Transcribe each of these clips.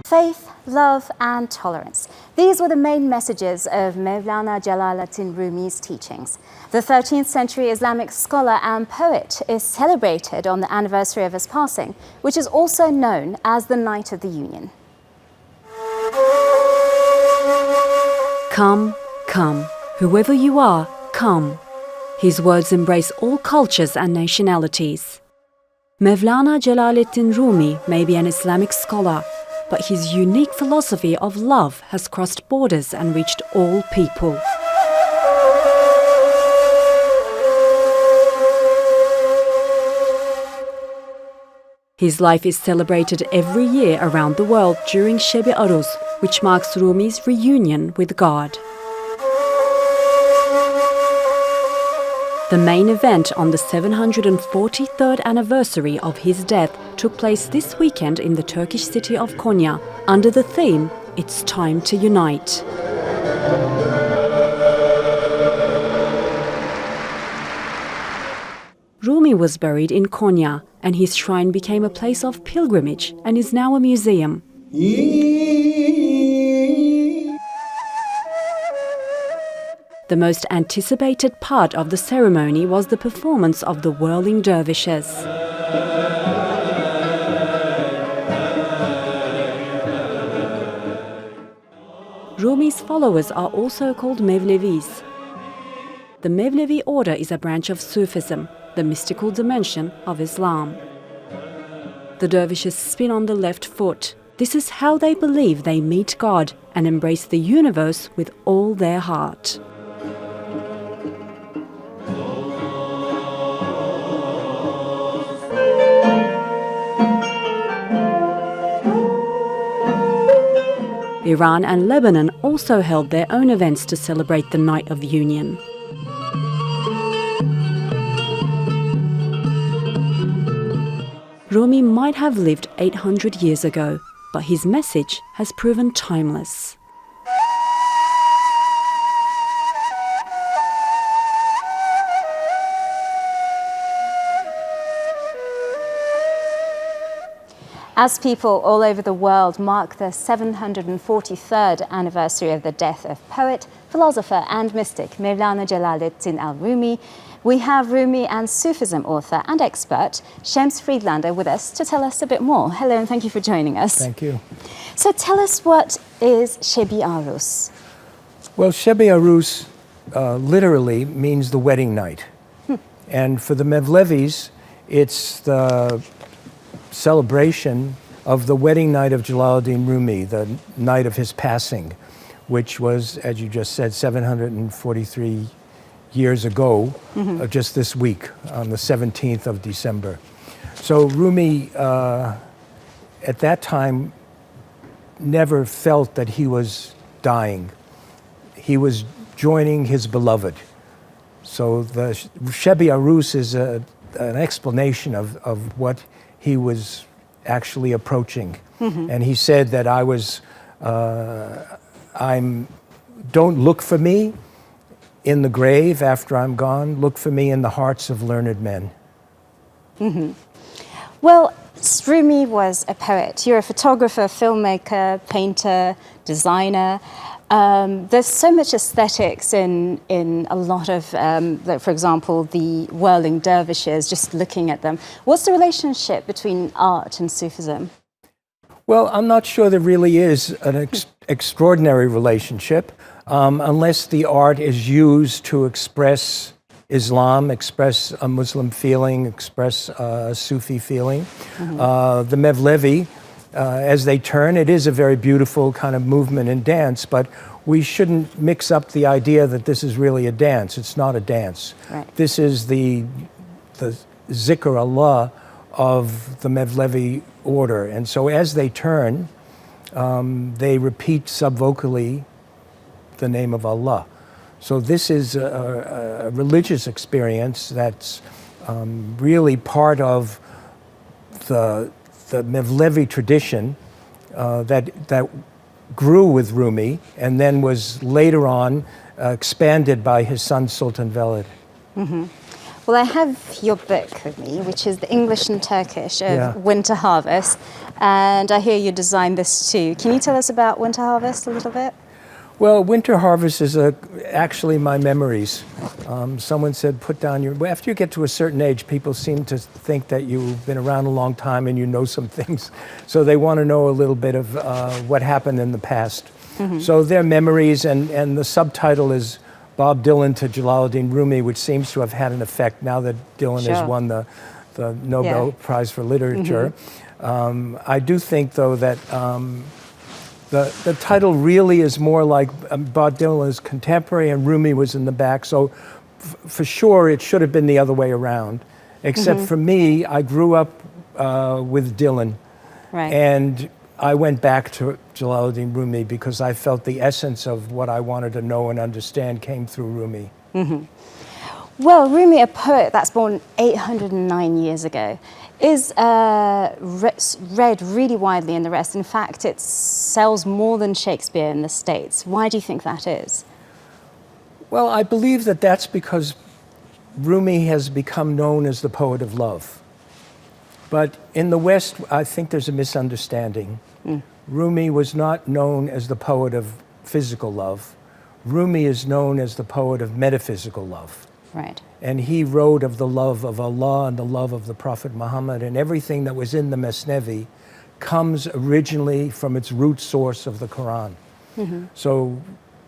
Faith, love and tolerance. These were the main messages of Mevlana Jalaluddin Rumi's teachings. The 13th century Islamic scholar and poet is celebrated on the anniversary of his passing, which is also known as the Night of the Union. Come, come, whoever you are, come. His words embrace all cultures and nationalities. Mevlana Jalaluddin Rumi may be an Islamic scholar, but his unique philosophy of love has crossed borders and reached all people. His life is celebrated every year around the world during Sheb-i Arus, which marks Rumi's reunion with God. The main event on the 743rd anniversary of his death took place this weekend in the Turkish city of Konya, under the theme, "It's Time to Unite." Rumi was buried in Konya, and his shrine became a place of pilgrimage and is now a museum. The most anticipated part of the ceremony was the performance of the whirling dervishes. Rumi's followers are also called Mevlevis. The Mevlevi order is a branch of Sufism, the mystical dimension of Islam. The dervishes spin on the left foot. This is how they believe they meet God and embrace the universe with all their heart. Iran and Lebanon also held their own events to celebrate the Night of Union. Rumi might have lived 800 years ago, but his message has proven timeless. As people all over the world mark the 743rd anniversary of the death of poet, philosopher and mystic Mevlana Jalaluddin Rumi, we have Rumi and Sufism author and expert Shems Friedlander with us to tell us a bit more. Hello and thank you for joining us. Thank you. So tell us, what is Sheb-i Arus? Well, Sheb-i Arus literally means the wedding night. And for the Mevlevis, it's the celebration of the wedding night of Jalaluddin Rumi, the night of his passing, which was, as you just said, 743 years ago, just this week, on the 17th of December. So Rumi, at that time, never felt that he was dying. He was joining his beloved. So the Sheb-i Arus is an explanation of what he was actually approaching. And he said that don't look for me in the grave after I'm gone, look for me in the hearts of learned men. Well, Rumi was a poet. You're a photographer, filmmaker, painter, designer. There's so much aesthetics in a lot of, for example, the whirling dervishes, just looking at them. What's the relationship between art and Sufism? Well, I'm not sure there really is an extraordinary relationship, unless the art is used to express Islam, express a Muslim feeling, express a Sufi feeling. The Mevlevi, as they turn, it is a very beautiful kind of movement and dance, but we shouldn't mix up the idea that this is really a dance. It's not a dance. Right. This is the zikr Allah of the Mevlevi order. And so as they turn, they repeat subvocally the name of Allah. So this is a religious experience that's really part of the Mevlevi tradition that grew with Rumi and then was later on expanded by his son Sultan Velid. Well, I have your book with me, which is the English and Turkish of Winter Harvest, and I hear you designed this too. Can you tell us about Winter Harvest a little bit? Well, Winter Harvest is actually my memories. Someone said, put down your... After you get to a certain age, people seem to think that you've been around a long time and you know some things. So they want to know a little bit of what happened in the past. Mm-hmm. So their memories, and the subtitle is Bob Dylan to Jalaluddin Rumi, which seems to have had an effect now that Dylan has won the Nobel Prize for Literature. Mm-hmm. I do think, though, that the title really is more like Bob Dylan is contemporary and Rumi was in the back. So for sure, it should have been the other way around. Except for me, I grew up with Dylan. Right. And I went back to Jalaluddin Rumi because I felt the essence of what I wanted to know and understand came through Rumi. Mm-hmm. Well, Rumi, a poet that's born 809 years ago, is read really widely in the West. In fact, it sells more than Shakespeare in the States. Why do you think that is? Well, I believe that that's because Rumi has become known as the poet of love. But in the West, I think there's a misunderstanding. Rumi was not known as the poet of physical love. Rumi is known as the poet of metaphysical love. Right. And he wrote of the love of Allah and the love of the Prophet Muhammad, and everything that was in the Mesnevi comes originally from its root source of the Quran. Mm-hmm. So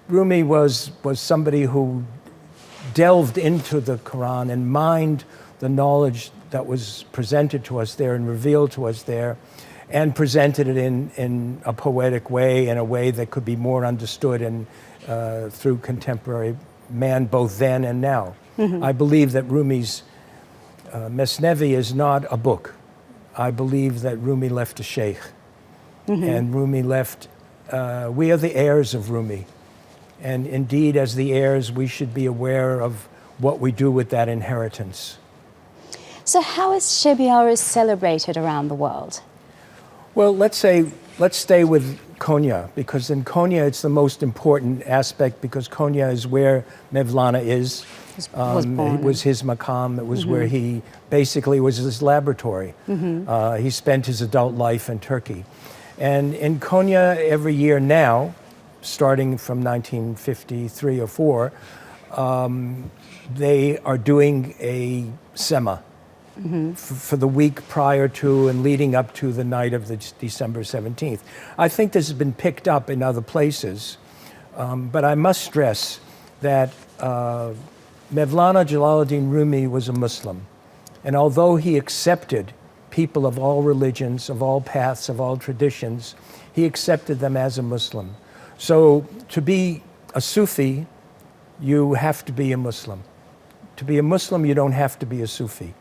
Rumi was somebody who delved into the Quran and mined the knowledge that was presented to us there and revealed to us there, and presented it in a poetic way, in a way that could be more understood and through contemporary man, both then and now. Mm-hmm. I believe that Rumi's Mesnevi is not a book. I believe that Rumi left a sheikh. Mm-hmm. And Rumi left, we are the heirs of Rumi. And indeed, as the heirs, we should be aware of what we do with that inheritance. So how is Seb-i Arus celebrated around the world? Well, let's stay with Konya, because in Konya it's the most important aspect, because Konya is where Mevlana is. Was born. It was his maqam. It was where he basically was his laboratory. Mm-hmm. He spent his adult life in Turkey. And in Konya every year now, starting from 1953 or 4, they are doing a sema. Mm-hmm. For the week prior to and leading up to the night of the December 17th. I think this has been picked up in other places, but I must stress that Mevlana Jalaluddin Rumi was a Muslim, and although he accepted people of all religions, of all paths, of all traditions, he accepted them as a Muslim. So to be a Sufi, you have to be a Muslim. To be a Muslim, you don't have to be a Sufi.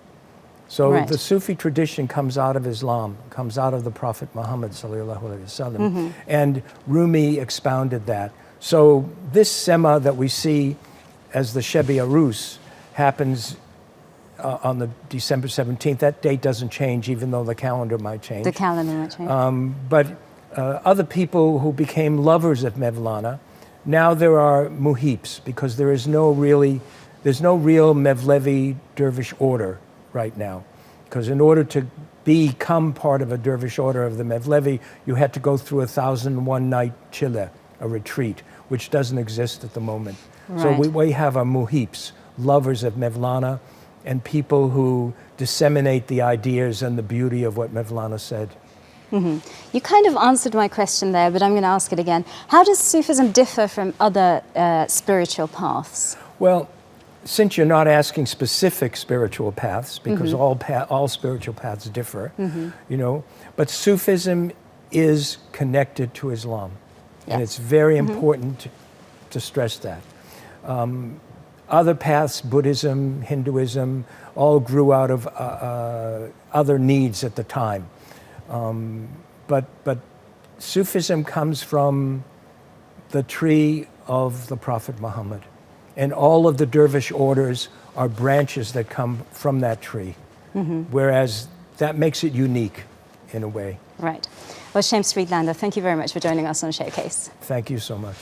So the Sufi tradition comes out of Islam, comes out of the Prophet Muhammad sallallahu alaihi wasallam, and Rumi expounded that. So this sema that we see as the Seb-i Arus happens on the December 17th. That date doesn't change, even though the calendar might change. The calendar might change. But other people who became lovers of Mevlana, now there are muhips, because there's no real Mevlevi dervish order right now, because in order to become part of a dervish order of the Mevlevi, you had to go through 1,001 night chile, a retreat, which doesn't exist at the moment. Right. So we have our muhips, lovers of Mevlana, and people who disseminate the ideas and the beauty of what Mevlana said. Mm-hmm. You kind of answered my question there, but I'm going to ask it again. How does Sufism differ from other spiritual paths? Well, since you're not asking specific spiritual paths, because all spiritual paths differ, you know, but Sufism is connected to Islam, and it's very important to stress that. Other paths, Buddhism, Hinduism, all grew out of other needs at the time, but Sufism comes from the tree of the Prophet Muhammad. And all of the dervish orders are branches that come from that tree, whereas that makes it unique in a way. Right. Well, Shems Friedlander, thank you very much for joining us on Showcase. Thank you so much.